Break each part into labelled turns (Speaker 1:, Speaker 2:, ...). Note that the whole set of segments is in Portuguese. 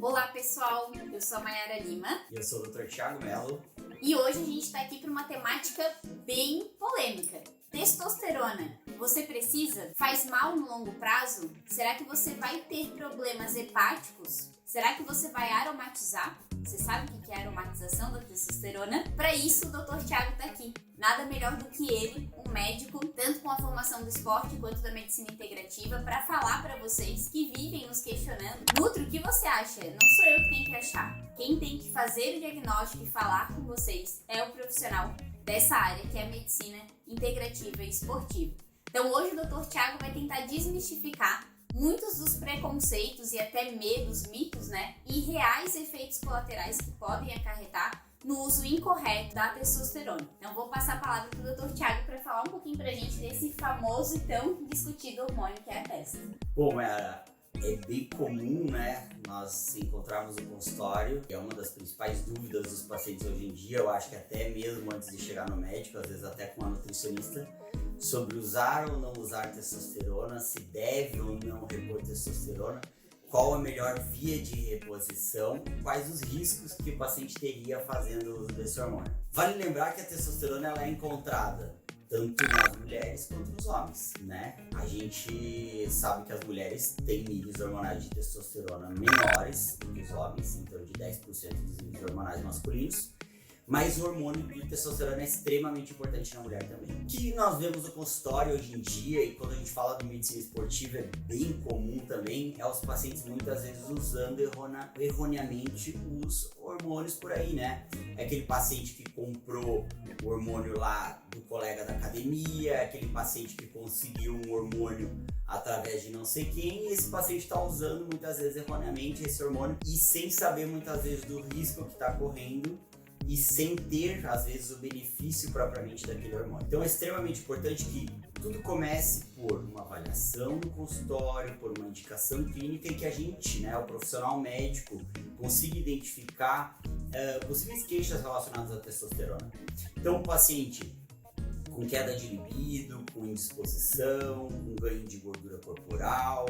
Speaker 1: Olá pessoal, eu sou a Mayara Lima.
Speaker 2: E eu sou o Dr. Thiago Mello.
Speaker 1: E hoje a gente está aqui para uma temática bem polêmica. Testosterona, você precisa? Faz mal no longo prazo? Será que você vai ter problemas hepáticos? Será que você vai aromatizar? Você sabe o que é a aromatização da testosterona? Para isso, o Dr. Thiago está aqui. Nada melhor do que ele, um médico, tanto com a formação do esporte quanto da medicina integrativa, para falar para vocês que vivem nos questionando. Nutri, o que você acha? Não sou eu que tenho que achar. Quem tem que fazer o diagnóstico e falar com vocês é o profissional dessa área, que é a medicina integrativa e esportiva. Então hoje o Dr. Thiago vai tentar desmistificar muitos dos preconceitos e até medos, mitos, e reais efeitos colaterais que podem acarretar no uso incorreto da testosterona. Então vou passar a palavra para o Dr. Thiago para falar um pouquinho pra gente desse famoso e tão discutido hormônio que é a testo.
Speaker 2: Bom, é bem comum, nós encontrarmos no consultório, e é uma das principais dúvidas dos pacientes hoje em dia, eu acho que até mesmo antes de chegar no médico, às vezes até com a nutricionista, sobre usar ou não usar testosterona, se deve ou não repor testosterona, qual a melhor via de reposição, quais os riscos que o paciente teria fazendo uso desse hormônio. Vale lembrar que a testosterona ela é encontrada tanto nas mulheres quanto nos homens, A gente sabe que as mulheres têm níveis hormonais de testosterona menores do que os homens, em torno de 10% dos níveis hormonais masculinos, mas o hormônio de testosterona é extremamente importante na mulher também. O que nós vemos no consultório hoje em dia, e quando a gente fala de medicina esportiva é bem comum também, é os pacientes muitas vezes usando erroneamente os hormônios por aí, É aquele paciente que comprou o hormônio lá do colega da academia, aquele paciente que conseguiu um hormônio através de não sei quem, e esse paciente está usando muitas vezes erroneamente esse hormônio e sem saber muitas vezes do risco que está correndo e sem ter, às vezes, o benefício propriamente daquele hormônio. Então é extremamente importante que tudo comece por uma avaliação no consultório, por uma indicação clínica e que a gente, o profissional médico, consiga identificar possíveis queixas relacionadas à testosterona. Então, o paciente com queda de libido, com indisposição, com ganho de gordura corporal,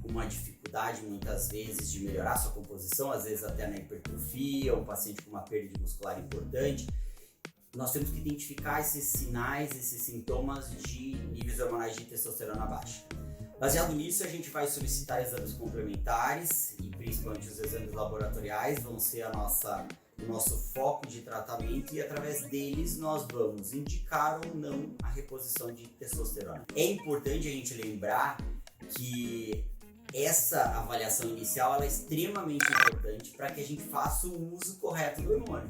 Speaker 2: com uma dificuldade muitas vezes de melhorar sua composição, às vezes até na hipertrofia, um paciente com uma perda muscular importante. Nós temos que identificar esses sinais, esses sintomas de níveis hormonais de testosterona baixa. Baseado nisso, a gente vai solicitar exames complementares e principalmente os exames laboratoriais vão ser o nosso foco de tratamento e através deles nós vamos indicar ou não a reposição de testosterona. É importante a gente lembrar que essa avaliação inicial ela é extremamente importante para que a gente faça o uso correto do hormônio,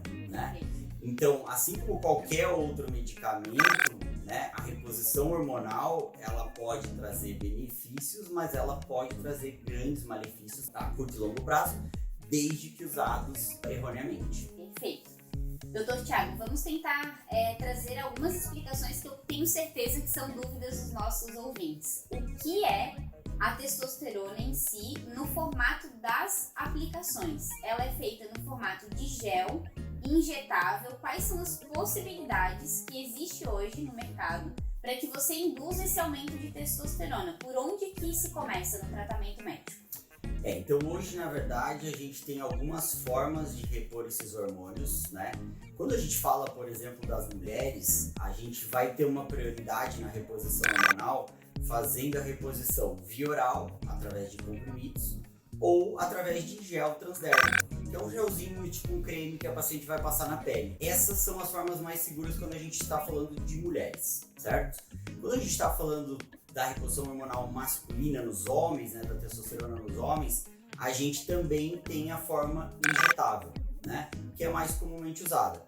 Speaker 2: Então, assim como qualquer outro medicamento, a reposição hormonal ela pode trazer benefícios, mas ela pode trazer grandes malefícios a curto e longo prazo, desde que usados erroneamente.
Speaker 1: Perfeito. Doutor Thiago, vamos tentar trazer algumas explicações que eu tenho certeza que são dúvidas dos nossos ouvintes. O que é a testosterona em si no formato das aplicações? Ela é feita no formato de gel, injetável. Quais são as possibilidades que existe hoje no mercado para que você induza esse aumento de testosterona? Por onde que se começa no tratamento médico?
Speaker 2: Então hoje, na verdade, a gente tem algumas formas de repor esses hormônios, Quando a gente fala, por exemplo, das mulheres, a gente vai ter uma prioridade na reposição hormonal, fazendo a reposição via oral, através de comprimidos, ou através de gel transdérmico, que é um gelzinho, tipo um creme que a paciente vai passar na pele. Essas são as formas mais seguras quando a gente está falando de mulheres, certo? Quando a gente está falando da reposição hormonal masculina nos homens, da testosterona nos homens, a gente também tem a forma injetável, que é mais comumente usada.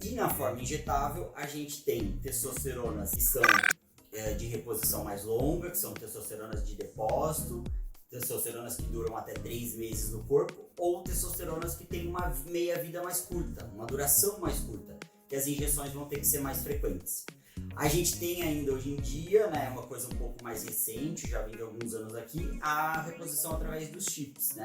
Speaker 2: E na forma injetável, a gente tem testosteronas que são de reposição mais longa, que são testosteronas de depósito, testosteronas que duram até 3 meses no corpo, ou testosteronas que têm uma meia-vida mais curta, uma duração mais curta, que as injeções vão ter que ser mais frequentes. A gente tem ainda hoje em dia, uma coisa um pouco mais recente, já vem de alguns anos aqui, a reposição através dos chips,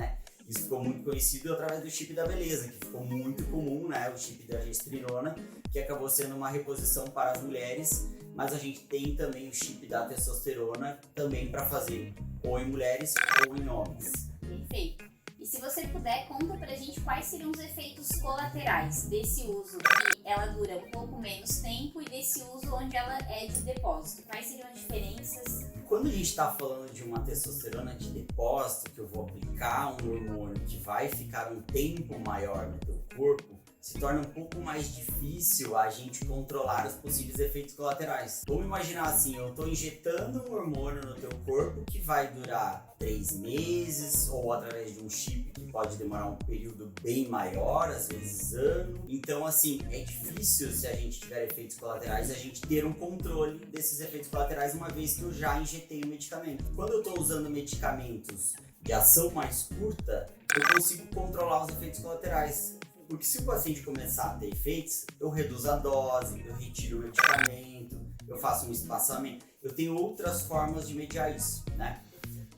Speaker 2: Isso ficou muito conhecido através do chip da beleza, que ficou muito comum, o chip da gestrinona, que acabou sendo uma reposição para as mulheres, mas a gente tem também o chip da testosterona também para fazer ou em mulheres ou em homens.
Speaker 1: Perfeito. E se você puder, conta pra gente quais seriam os efeitos colaterais desse uso que ela dura um pouco menos tempo e desse uso onde ela é de depósito. Quais seriam as diferenças?
Speaker 2: Quando a gente está falando de uma testosterona de depósito, que eu vou aplicar um hormônio que vai ficar um tempo maior no teu corpo, se torna um pouco mais difícil a gente controlar os possíveis efeitos colaterais. Vamos imaginar assim, eu estou injetando um hormônio no teu corpo que vai durar 3 meses, ou através de um chip que pode demorar um período bem maior, às vezes ano. Então assim, é difícil, se a gente tiver efeitos colaterais, a gente ter um controle desses efeitos colaterais, uma vez que eu já injetei o medicamento. Quando eu estou usando medicamentos de ação mais curta, eu consigo controlar os efeitos colaterais. Porque se o paciente começar a ter efeitos, eu reduzo a dose, eu retiro o medicamento, eu faço um espaçamento, eu tenho outras formas de mediar isso, né?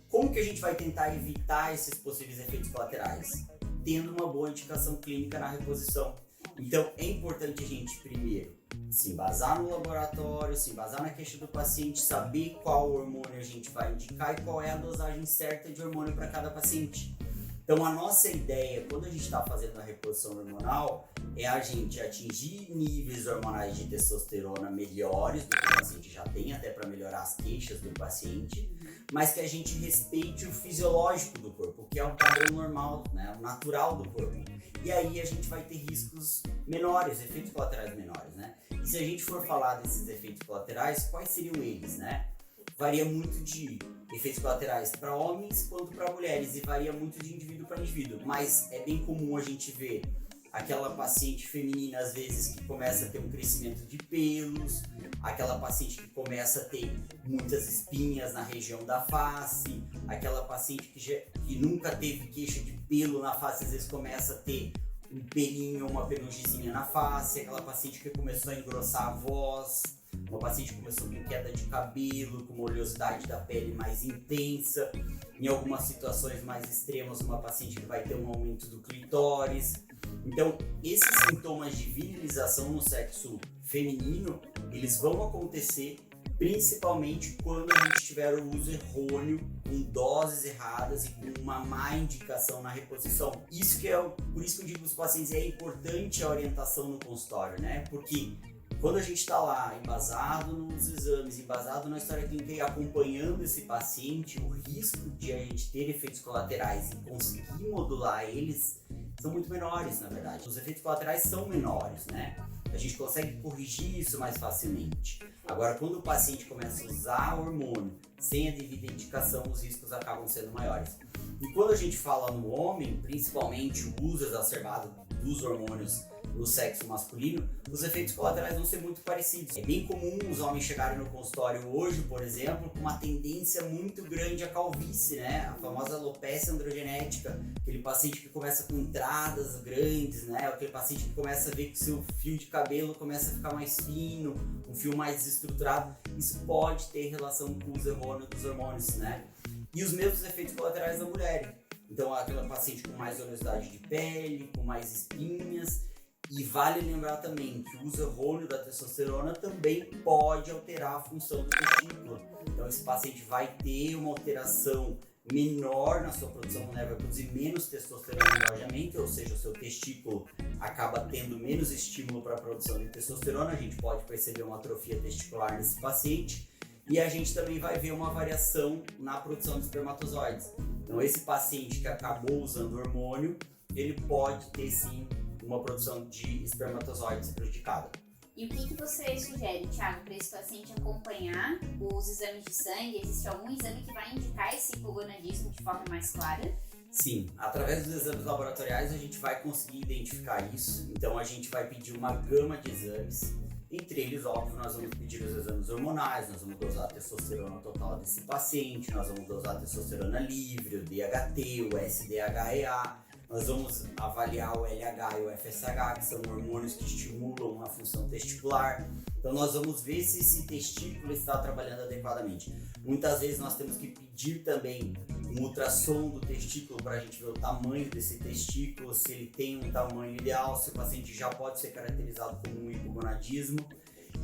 Speaker 2: Como que a gente vai tentar evitar esses possíveis efeitos colaterais? Tendo uma boa indicação clínica na reposição. Então é importante a gente primeiro se embasar no laboratório, se embasar na queixa do paciente, saber qual hormônio a gente vai indicar e qual é a dosagem certa de hormônio para cada paciente. Então a nossa ideia, quando a gente está fazendo a reposição hormonal, é a gente atingir níveis hormonais de testosterona melhores do que o paciente já tem, até para melhorar as queixas do paciente, mas que a gente respeite o fisiológico do corpo, que é o padrão normal, né, o natural do corpo. E aí a gente vai ter riscos menores, efeitos colaterais menores, né? E se a gente for falar desses efeitos colaterais, quais seriam eles, né? Varia muito de efeitos colaterais para homens quanto para mulheres e varia muito de indivíduo para indivíduo, mas é bem comum a gente ver aquela paciente feminina às vezes que começa a ter um crescimento de pelos, aquela paciente que começa a ter muitas espinhas na região da face, aquela paciente que nunca teve queixa de pelo na face, às vezes começa a ter um pelinho, uma pelugezinha na face, aquela paciente que começou a engrossar a voz, uma paciente que começou com queda de cabelo, com uma oleosidade da pele mais intensa, em algumas situações mais extremas, uma paciente que vai ter um aumento do clitóris. Então, esses sintomas de virilização no sexo feminino, eles vão acontecer principalmente quando a gente tiver o uso errôneo, com doses erradas e com uma má indicação na reposição. Por isso que eu digo para os pacientes, é importante a orientação no consultório, né? Porque quando a gente está lá embasado nos exames, embasado na história clínica e acompanhando esse paciente, o risco de a gente ter efeitos colaterais e conseguir modular eles são muito menores, na verdade. Os efeitos colaterais são menores, né? A gente consegue corrigir isso mais facilmente. Agora, quando o paciente começa a usar hormônio sem a devida indicação, os riscos acabam sendo maiores. E quando a gente fala no homem, principalmente o uso exacerbado dos hormônios no sexo masculino, os efeitos colaterais vão ser muito parecidos. É bem comum os homens chegarem no consultório hoje, por exemplo, com uma tendência muito grande à calvície, né? A famosa alopecia androgenética, aquele paciente que começa com entradas grandes, né? Aquele paciente que começa a ver que o seu fio de cabelo começa a ficar mais fino, um fio mais desestruturado. Isso pode ter relação com o uso errôneo dos hormônios, né? E os mesmos efeitos colaterais da mulher. Então, aquela paciente com mais oleosidade de pele, com mais espinhas. E vale lembrar também que o uso errôneo da testosterona também pode alterar a função do testículo. Então esse paciente vai ter uma alteração menor na sua produção, né? Vai produzir menos testosterona endogeniamente, ou seja, o seu testículo acaba tendo menos estímulo para a produção de testosterona. A gente pode perceber uma atrofia testicular nesse paciente. E a gente também vai ver uma variação na produção de espermatozoides. Então esse paciente que acabou usando hormônio, ele pode ter sim uma produção de espermatozoides prejudicada.
Speaker 1: E o que você sugere, Thiago, para esse paciente acompanhar os exames de sangue? Existe algum exame que vai indicar esse hipogonadismo de forma mais clara?
Speaker 2: Sim, através dos exames laboratoriais a gente vai conseguir identificar isso. Então a gente vai pedir uma gama de exames. Entre eles, óbvio, nós vamos pedir os exames hormonais, nós vamos dosar a testosterona total desse paciente, nós vamos dosar a testosterona livre, o DHT, o SDHEA. Nós vamos avaliar o LH e o FSH, que são hormônios que estimulam a função testicular. Então nós vamos ver se esse testículo está trabalhando adequadamente. Muitas vezes nós temos que pedir também um ultrassom do testículo para a gente ver o tamanho desse testículo, se ele tem um tamanho ideal, se o paciente já pode ser caracterizado como um hipogonadismo.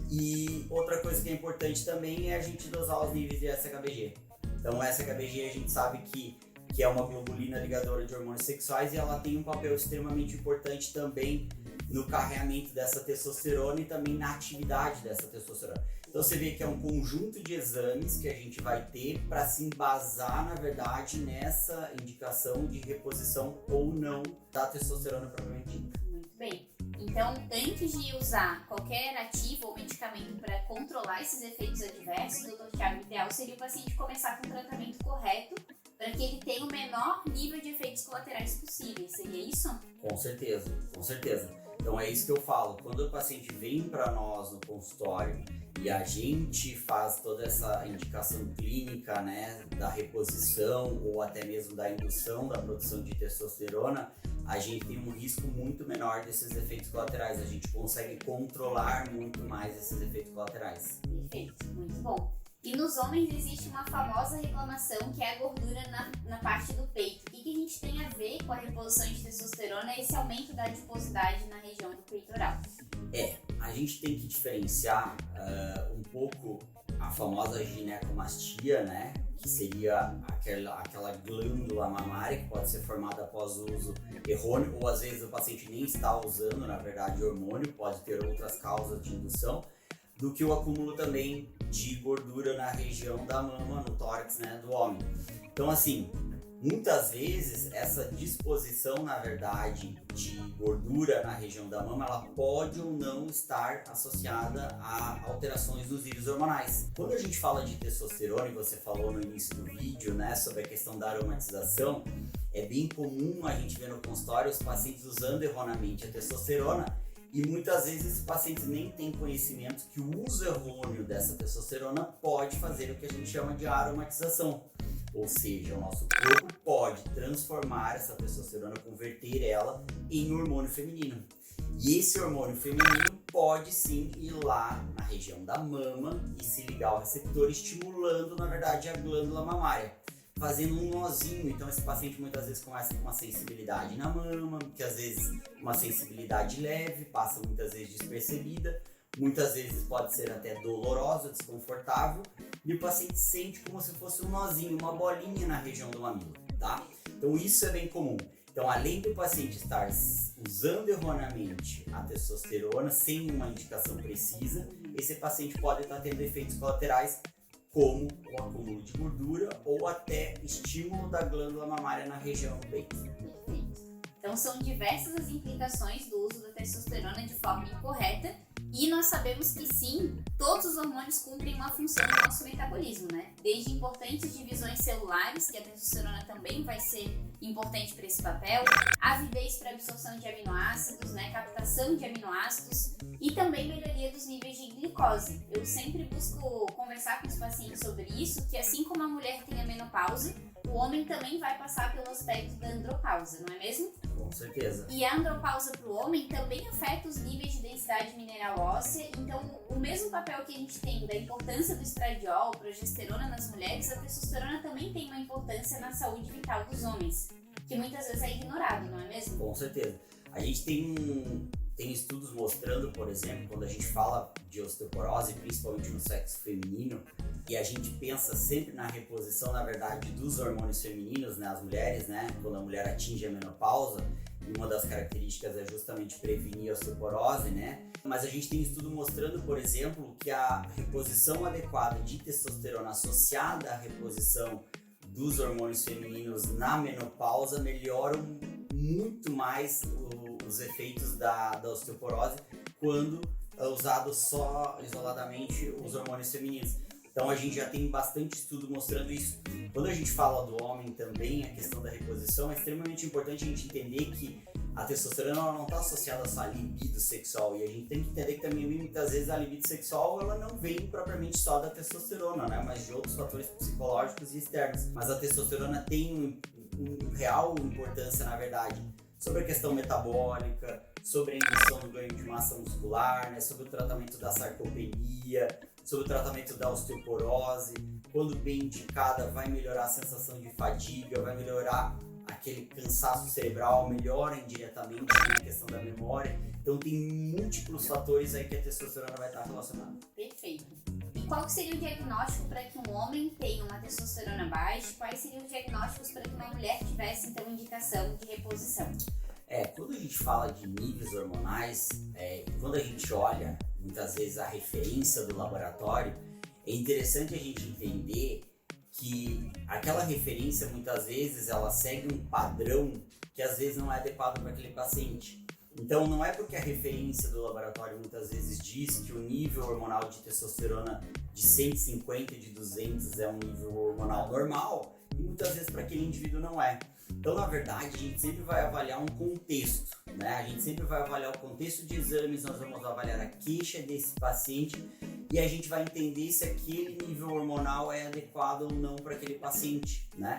Speaker 2: E outra coisa que é importante também é a gente dosar os níveis de SHBG. Então o SHBG a gente sabe que que é uma globulina ligadora de hormônios sexuais, e ela tem um papel extremamente importante também no carreamento dessa testosterona e também na atividade dessa testosterona. Então você vê que é um conjunto de exames que a gente vai ter para se embasar, na verdade, nessa indicação de reposição ou não da testosterona propriamente dita.
Speaker 1: Muito bem. Então, antes de usar qualquer ativo ou medicamento para controlar esses efeitos adversos, doutor Thiago, o ideal seria o paciente começar com o tratamento correto para que ele tenha o menor nível de efeitos colaterais possíveis. Seria isso?
Speaker 2: Com certeza, com certeza. Então é isso que eu falo. Quando o paciente vem para nós no consultório e a gente faz toda essa indicação clínica, né, da reposição ou até mesmo da indução da produção de testosterona, a gente tem um risco muito menor desses efeitos colaterais. A gente consegue controlar muito mais esses efeitos colaterais.
Speaker 1: Perfeito, muito bom. E nos homens existe uma famosa reclamação que é a gordura na parte do peito. O que a gente tem a ver com a reposição de testosterona e esse aumento da adiposidade na região do peitoral?
Speaker 2: A gente tem que diferenciar um pouco a famosa ginecomastia, né? Que seria aquela glândula mamária que pode ser formada após o uso errôneo, ou às vezes o paciente nem está usando, na verdade, hormônio, pode ter outras causas de indução, do que o acúmulo também de gordura na região da mama, no tórax, né, do homem. Então, assim, muitas vezes essa disposição, na verdade, de gordura na região da mama, ela pode ou não estar associada a alterações nos níveis hormonais. Quando a gente fala de testosterona, e você falou no início do vídeo, né, sobre a questão da aromatização, é bem comum a gente ver no consultório os pacientes usando erroneamente a testosterona, e muitas vezes esses pacientes nem têm conhecimento que o uso errôneo dessa testosterona pode fazer o que a gente chama de aromatização. Ou seja, o nosso corpo pode transformar essa testosterona, converter ela em hormônio feminino. E esse hormônio feminino pode sim ir lá na região da mama e se ligar ao receptor, estimulando, na verdade, a glândula mamária, fazendo um nozinho. Então esse paciente muitas vezes começa com uma sensibilidade na mama, que às vezes uma sensibilidade leve, passa muitas vezes despercebida, muitas vezes pode ser até dolorosa, desconfortável, e o paciente sente como se fosse um nozinho, uma bolinha na região do mamilo, tá? Então isso é bem comum. Então, além do paciente estar usando erroneamente a testosterona sem uma indicação precisa, esse paciente pode estar tendo efeitos colaterais como o acúmulo de gordura ou até estímulo da glândula mamária na região do peito.
Speaker 1: Perfeito. Então são diversas as implicações do uso da testosterona de forma incorreta, e nós sabemos que sim, todos os hormônios cumprem uma função no nosso metabolismo, né? Desde importantes divisões celulares, que a testosterona também vai ser importante para esse papel, avidez para absorção de aminoácidos, né? Captação de aminoácidos e também melhoria dos níveis de glicose. Eu sempre busco conversar com os pacientes sobre isso, que assim como a mulher tem a menopausa, o homem também vai passar pelo aspecto da andropausa, não é mesmo?
Speaker 2: Com certeza.
Speaker 1: E a andropausa para o homem também afeta os níveis de densidade mineral óssea, então o mesmo papel que a gente tem da importância do estradiol, progesterona nas mulheres, a testosterona também tem uma importância na saúde vital dos homens, que muitas vezes é ignorado, não é mesmo?
Speaker 2: Com certeza. A gente tem estudos mostrando, por exemplo, quando a gente fala de osteoporose, principalmente no sexo feminino, e a gente pensa sempre na reposição, na verdade, dos hormônios femininos, né, as mulheres, né, quando a mulher atinge a menopausa, e uma das características é justamente prevenir a osteoporose, né, mas a gente tem estudo mostrando, por exemplo, que a reposição adequada de testosterona associada à reposição dos hormônios femininos na menopausa melhoram muito mais os efeitos da osteoporose quando é usado só isoladamente os hormônios femininos. Então a gente já tem bastante estudo mostrando isso. Quando a gente fala do homem também, a questão da reposição, é extremamente importante a gente entender que a testosterona ela não está associada só à libido sexual, e a gente tem que entender que também muitas vezes a libido sexual ela não vem propriamente só da testosterona, né, mas de outros fatores psicológicos e externos. Mas a testosterona tem uma real importância, na verdade, sobre a questão metabólica, sobre a indução do ganho de massa muscular, né, sobre o tratamento da sarcopenia, sobre o tratamento da osteoporose. Quando bem indicada, vai melhorar a sensação de fadiga, vai melhorar aquele cansaço cerebral, melhora indiretamente a questão da memória. Então tem múltiplos fatores aí que a testosterona vai estar relacionada.
Speaker 1: Perfeito. qual que seria o diagnóstico para que um homem tenha uma testosterona baixa? Quais seriam os diagnósticos para que uma mulher tivesse, então, indicação de reposição?
Speaker 2: Quando a gente fala de níveis hormonais, quando a gente olha, muitas vezes, a referência do laboratório, é interessante a gente entender que aquela referência, muitas vezes, ela segue um padrão que, às vezes, não é adequado para aquele paciente. Então, não é porque a referência do laboratório, muitas vezes, diz que o nível hormonal de testosterona de 150 e de 200 é um nível hormonal normal, e muitas vezes para aquele indivíduo não é. Então, na verdade, a gente sempre vai avaliar um contexto, né? A gente sempre vai avaliar o contexto de exames, nós vamos avaliar a queixa desse paciente e a gente vai entender se aquele nível hormonal é adequado ou não para aquele paciente, né?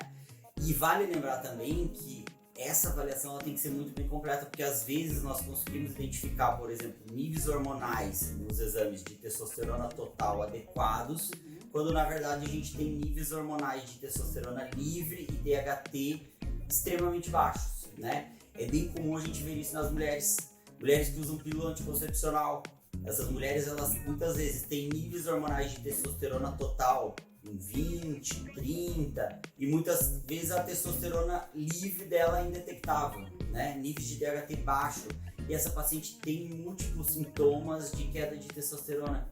Speaker 2: E vale lembrar também que essa avaliação ela tem que ser muito bem completa, porque às vezes nós conseguimos identificar, por exemplo, níveis hormonais nos exames de testosterona total adequados, quando na verdade a gente tem níveis hormonais de testosterona livre e DHT extremamente baixos, né? É bem comum a gente ver isso nas mulheres que usam pílula anticoncepcional. Essas mulheres, elas muitas vezes têm níveis hormonais de testosterona total em 20, 30 e muitas vezes a testosterona livre dela é indetectável, né? Níveis de DHT baixo. E essa paciente tem múltiplos sintomas de queda de testosterona.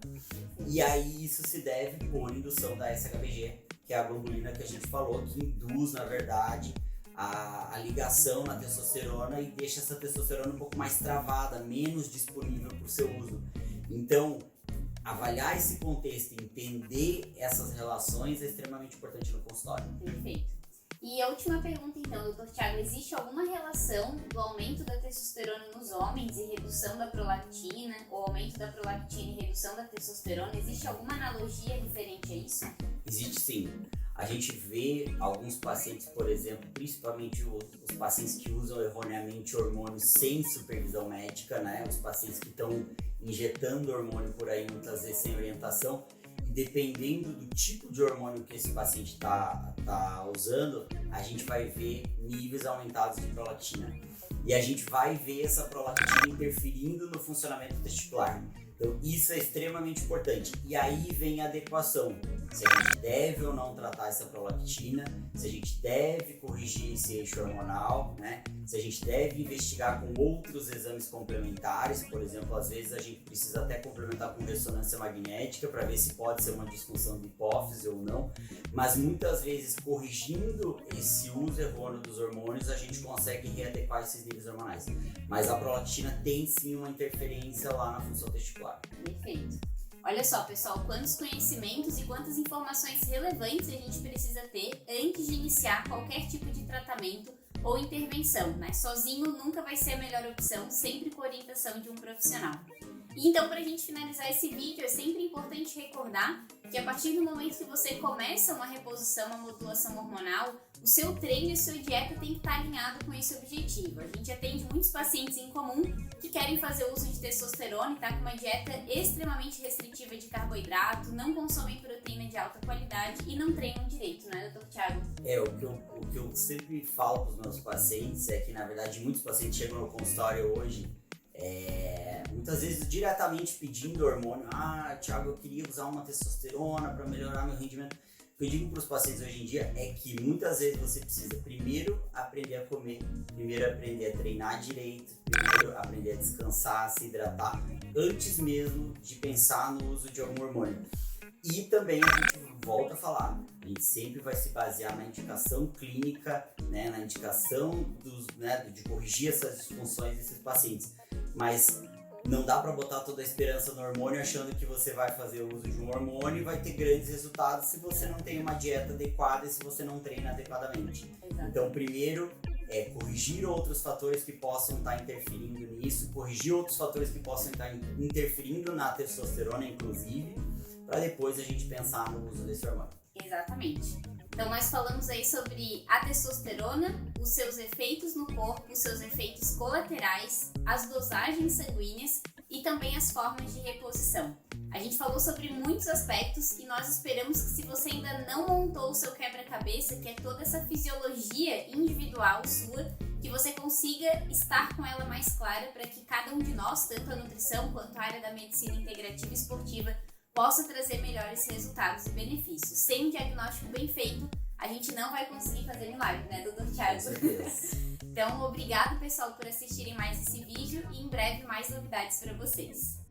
Speaker 2: E aí isso se deve por indução da SHBG, que é a globulina que a gente falou, que induz, na verdade, a ligação na testosterona e deixa essa testosterona um pouco mais travada, menos disponível para o seu uso. Então, avaliar esse contexto, entender essas relações é extremamente importante no consultório.
Speaker 1: Perfeito. E a última pergunta então, Dr. Thiago, existe alguma relação do aumento da testosterona nos homens e redução da prolactina, ou aumento da prolactina e redução da testosterona? Existe alguma analogia referente a isso?
Speaker 2: Existe sim. A gente vê alguns pacientes, por exemplo, principalmente os pacientes que usam erroneamente hormônios sem supervisão médica, né? Os pacientes que estão injetando hormônio por aí, muitas vezes sem orientação, e dependendo do tipo de hormônio que esse paciente está usando, a gente vai ver níveis aumentados de prolactina. E a gente vai ver essa prolactina interferindo no funcionamento testicular. Então, isso é extremamente importante. E aí vem a adequação. Se a gente deve ou não tratar essa prolactina, se a gente deve corrigir esse eixo hormonal, né? Se a gente deve investigar com outros exames complementares, por exemplo, às vezes a gente precisa até complementar com ressonância magnética para ver se pode ser uma disfunção de hipófise ou não, mas muitas vezes corrigindo esse uso errôneo dos hormônios a gente consegue readequar esses níveis hormonais. Mas a prolactina tem sim uma interferência lá na função testicular.
Speaker 1: Perfeito. Olha só, pessoal, quantos conhecimentos e quantas informações relevantes a gente precisa ter antes de iniciar qualquer tipo de tratamento ou intervenção, né? Sozinho nunca vai ser a melhor opção, sempre com orientação de um profissional. E então, para a gente finalizar esse vídeo, é sempre importante recordar que a partir do momento que você começa uma reposição, uma modulação hormonal, o seu treino e a sua dieta tem que estar alinhado com esse objetivo. A gente atende muitos pacientes em comum que querem fazer uso de testosterona e tá com uma dieta extremamente restritiva de carboidrato, não consomem proteína de alta qualidade e não treinam direito, não é, Dr. Thiago?
Speaker 2: O que eu sempre falo para os meus pacientes é que, na verdade, muitos pacientes chegam no consultório hoje muitas vezes diretamente pedindo hormônio. Thiago, eu queria usar uma testosterona para melhorar meu rendimento. O que eu digo para os pacientes hoje em dia é que muitas vezes você precisa primeiro aprender a comer, primeiro aprender a treinar direito, primeiro aprender a descansar, a se hidratar, antes mesmo de pensar no uso de algum hormônio. E também a gente volta a falar, a gente sempre vai se basear na indicação clínica, né, na indicação de corrigir essas disfunções desses pacientes. Mas não dá para botar toda a esperança no hormônio achando que você vai fazer uso de um hormônio e vai ter grandes resultados se você não tem uma dieta adequada e se você não treina adequadamente.
Speaker 1: Exato.
Speaker 2: Então, primeiro é corrigir outros fatores que possam estar interferindo nisso, corrigir outros fatores que possam estar interferindo na testosterona, inclusive, para depois a gente pensar no uso desse hormônio.
Speaker 1: Exatamente. Então nós falamos aí sobre a testosterona, os seus efeitos no corpo, os seus efeitos colaterais, as dosagens sanguíneas e também as formas de reposição. A gente falou sobre muitos aspectos e nós esperamos que, se você ainda não montou o seu quebra-cabeça, que é toda essa fisiologia individual sua, que você consiga estar com ela mais clara para que cada um de nós, tanto a nutrição quanto a área da medicina integrativa e esportiva, possa trazer melhores resultados e benefícios. Sem um diagnóstico bem feito, a gente não vai conseguir fazer milagre, né, Dr. Thiago?
Speaker 2: Com certeza.
Speaker 1: Então, obrigado, pessoal, por assistirem mais esse vídeo e em breve mais novidades para vocês.